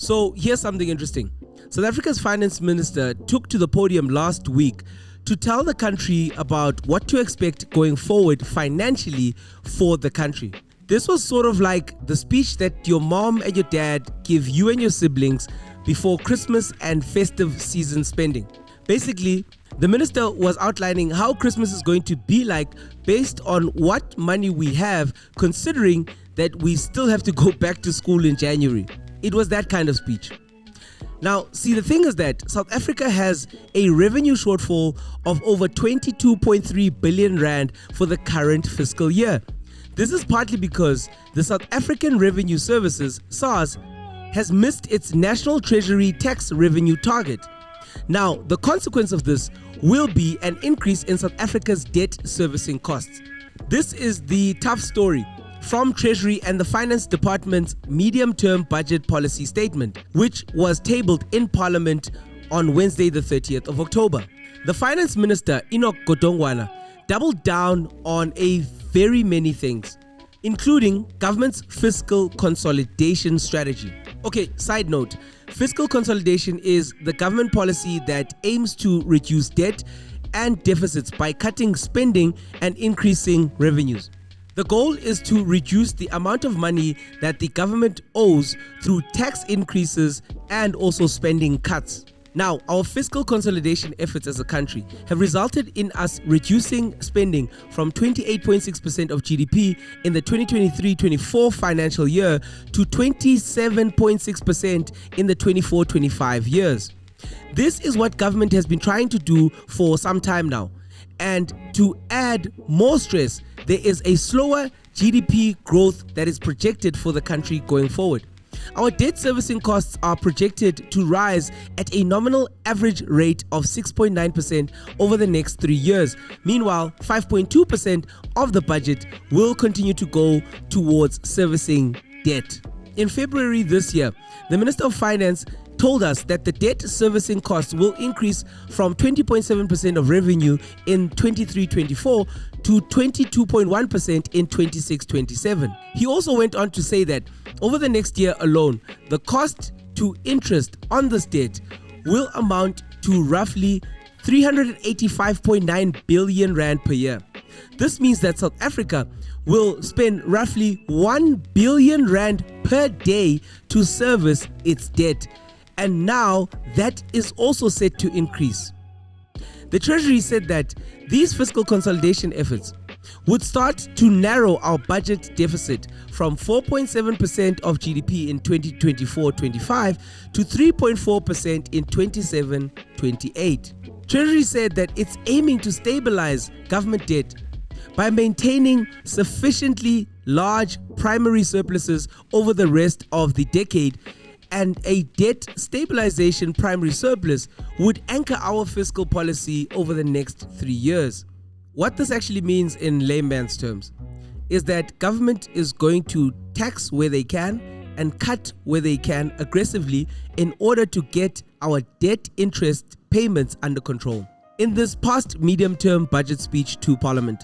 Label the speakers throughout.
Speaker 1: So here's something interesting. South Africa's finance minister took to the podium last week to tell the country about what to expect going forward financially for the country. This was sort of like the speech that your mom and your dad give you and your siblings before Christmas and festive season spending. Basically, the minister was outlining how Christmas is going to be like based on what money we have, considering that we still have to go back to school in January. It was that kind of speech. Now, see, the thing is that South Africa has a revenue shortfall of over 22.3 billion rand for the current fiscal year. This is partly because the South African Revenue Services, Sars, has missed its National Treasury tax revenue target. Now, the consequence of this will be an increase in South Africa's debt servicing costs. This is the tough story from Treasury and the Finance Department's medium-term budget policy statement, which was tabled in Parliament on Wednesday, the 30th of October. The Finance Minister, Enoch Godongwana, doubled down on a very many things, including government's fiscal consolidation strategy. Okay, side note, fiscal consolidation is the government policy that aims to reduce debt and deficits by cutting spending and increasing revenues. The goal is to reduce the amount of money that the government owes through tax increases and also spending cuts. Now, our fiscal consolidation efforts as a country have resulted in us reducing spending from 28.6% of GDP in the 2023-24 financial year to 27.6% in the 24-25 years. This is what government has been trying to do for some time now. And to add more stress, there is a slower GDP growth that is projected for the country going forward. Our debt servicing costs are projected to rise at a nominal average rate of 6.9% over the next 3 years. Meanwhile, 5.2% of the budget will continue to go towards servicing debt. In February this year, the Minister of Finance told us that the debt servicing costs will increase from 20.7% of revenue in 23-24 to 22.1% in 26-27. He also went on to say that over the next year alone, the cost to interest on this debt will amount to roughly 385.9 billion rand per year. This means that South Africa will spend roughly 1 billion rand per day to service its debt. And now that is also set to increase. The Treasury said that these fiscal consolidation efforts would start to narrow our budget deficit from 4.7% of GDP in 2024-25 to 3.4% in 27-28. Treasury said that it's aiming to stabilize government debt by maintaining sufficiently large primary surpluses over the rest of the decade, and a debt stabilization primary surplus would anchor our fiscal policy over the next 3 years. What this actually means in layman's terms is that government is going to tax where they can and cut where they can aggressively in order to get our debt interest payments under control. In this past medium-term budget speech to Parliament,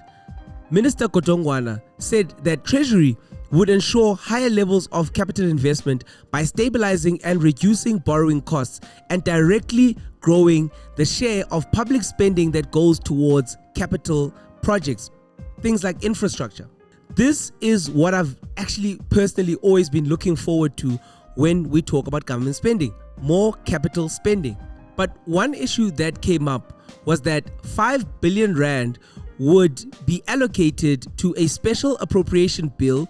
Speaker 1: Minister Godongwana said that Treasury would ensure higher levels of capital investment by stabilizing and reducing borrowing costs and directly growing the share of public spending that goes towards capital projects, things like infrastructure. This is what I've actually personally always been looking forward to when we talk about government spending, more capital spending. But one issue that came up was that 5 billion rand would be allocated to a special appropriation bill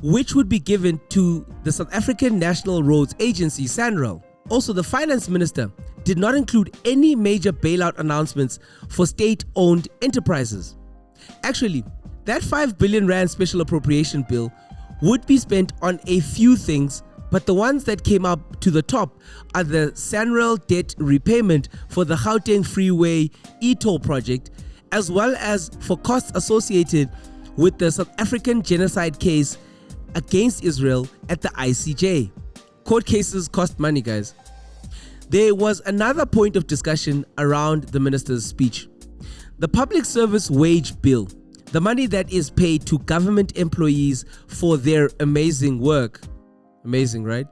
Speaker 1: which would be given to the South African National Roads Agency, SANRAL. Also, the finance minister did not include any major bailout announcements for state-owned enterprises. Actually, that 5 billion rand special appropriation bill would be spent on a few things, but the ones that came up to the top are the SANRAL debt repayment for the Gauteng Freeway e-toll project, as well as for costs associated with the South African genocide case against Israel at the ICJ. Court cases cost money, guys. There was another point of discussion around the minister's speech. The public service wage bill, the money that is paid to government employees for their amazing work. Amazing, right?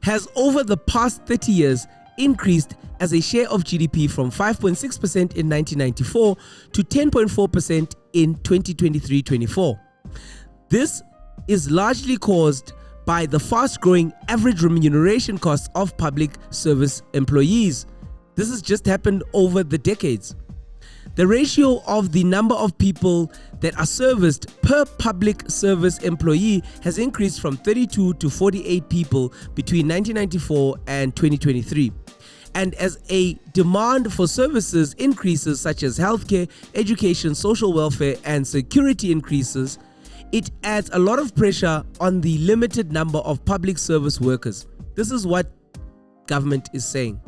Speaker 1: has over the past 30 years increased as a share of GDP from 5.6% in 1994 to 10.4% in 2023-24. This is largely caused by the fast-growing average remuneration costs of public service employees. This has just happened over the decades. The ratio of the number of people that are serviced per public service employee has increased from 32 to 48 people between 1994 and 2023. And as a demand for services increases such as healthcare, education, social welfare, and security increases, it adds a lot of pressure on the limited number of public service workers. This is what government is saying.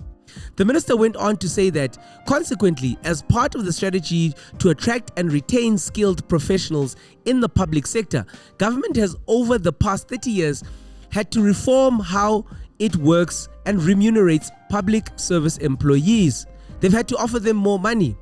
Speaker 1: The minister went on to say that, consequently, as part of the strategy to attract and retain skilled professionals in the public sector, government has over the past 30 years had to reform how it works and remunerates public service employees. They've had to offer them more money.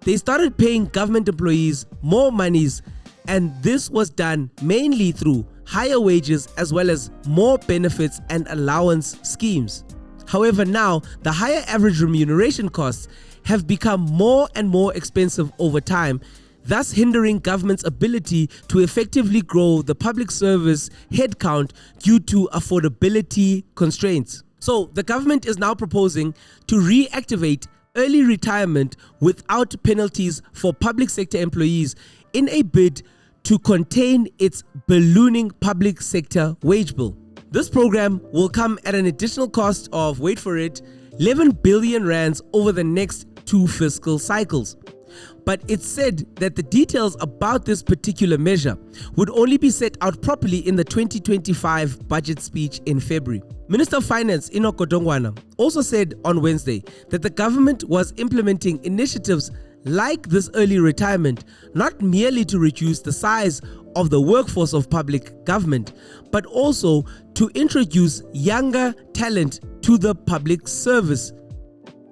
Speaker 1: They started paying government employees more monies, and this was done mainly through higher wages as well as more benefits and allowance schemes. However, now the higher average remuneration costs have become more and more expensive over time, thus hindering government's ability to effectively grow the public service headcount due to affordability constraints. So the government is now proposing to reactivate early retirement without penalties for public sector employees in a bid to contain its ballooning public sector wage bill. This program will come at an additional cost of, wait for it, 11 billion rands over the next 2 fiscal cycles. But it's said that the details about this particular measure would only be set out properly in the 2025 budget speech in February. Minister of Finance Enoch Godongwana also said on Wednesday that the government was implementing initiatives like this early retirement, not merely to reduce the size of the workforce of public government, but also to introduce younger talent to the public service.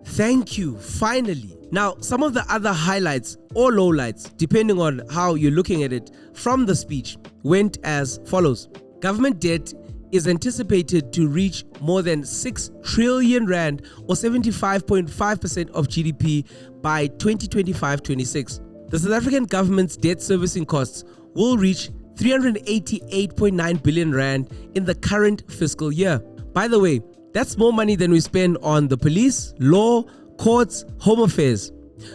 Speaker 1: Thank you, finally. Now, some of the other highlights or lowlights, depending on how you're looking at it, from the speech went as follows. Government debt is anticipated to reach more than 6 trillion rand or 75.5% of GDP by 2025-26. The South African government's debt servicing costs will reach 388.9 billion rand in the current fiscal year. By the way, that's more money than we spend on the police, law, courts, home affairs.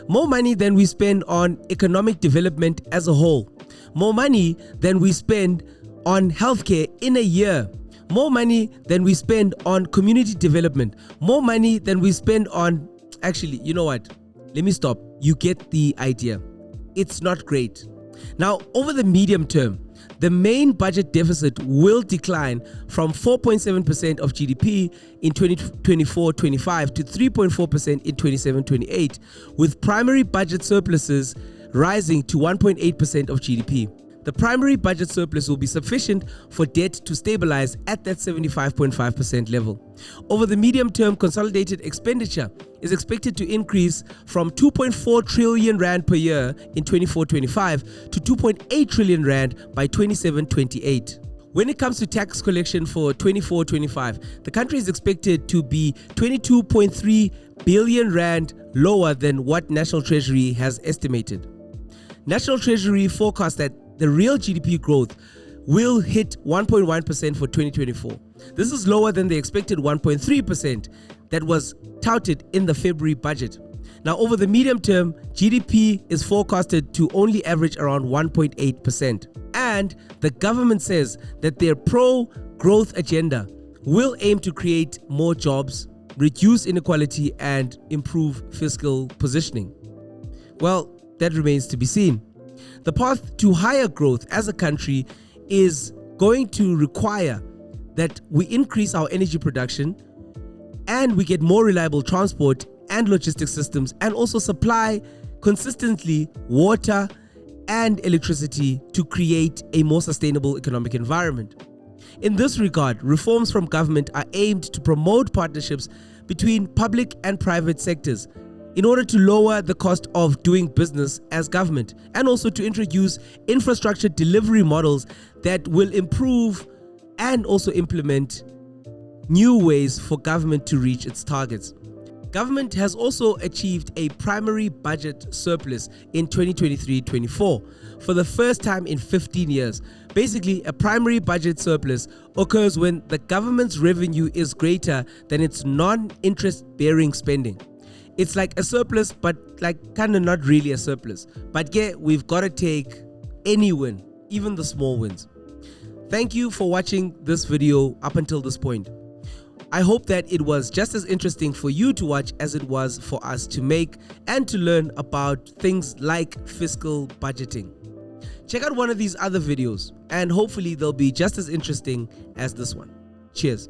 Speaker 1: More money than we spend on economic development as a whole. More money than we spend on healthcare in a year. More money than we spend on community development. More money than we spend on... Actually, you know what? Let me stop. You get the idea. It's not great. Now, over the medium term, the main budget deficit will decline from 4.7% of GDP in 2024-25 to 3.4% in 27-28, with primary budget surpluses rising to 1.8% of GDP. The primary budget surplus will be sufficient for debt to stabilize at that 75.5% level. Over the medium term, consolidated expenditure is expected to increase from 2.4 trillion rand per year in 24-25 to 2.8 trillion rand by 27-28. When it comes to tax collection for 24-25, the country is expected to be 22.3 billion rand lower than what National Treasury has estimated. National Treasury forecasts that the real GDP growth will hit 1.1% for 2024. This is lower than the expected 1.3% that was touted in the February budget. Now, over the medium term, GDP is forecasted to only average around 1.8%. And the government says that their pro-growth agenda will aim to create more jobs, reduce inequality, and improve fiscal positioning. Well, that remains to be seen. The path to higher growth as a country is going to require that we increase our energy production and we get more reliable transport and logistics systems, and also supply consistently water and electricity to create a more sustainable economic environment. In this regard, reforms from government are aimed to promote partnerships between public and private sectors in order to lower the cost of doing business as government, and also to introduce infrastructure delivery models that will improve and also implement new ways for government to reach its targets. Government has also achieved a primary budget surplus in 2023-24 for the first time in 15 years. Basically, a primary budget surplus occurs when the government's revenue is greater than its non-interest bearing spending. It's like a surplus, but like kind of not really a surplus. But yeah, we've got to take any win, even the small wins. Thank you for watching this video up until this point. I hope that it was just as interesting for you to watch as it was for us to make and to learn about things like fiscal budgeting. Check out one of these other videos and hopefully they'll be just as interesting as this one. Cheers.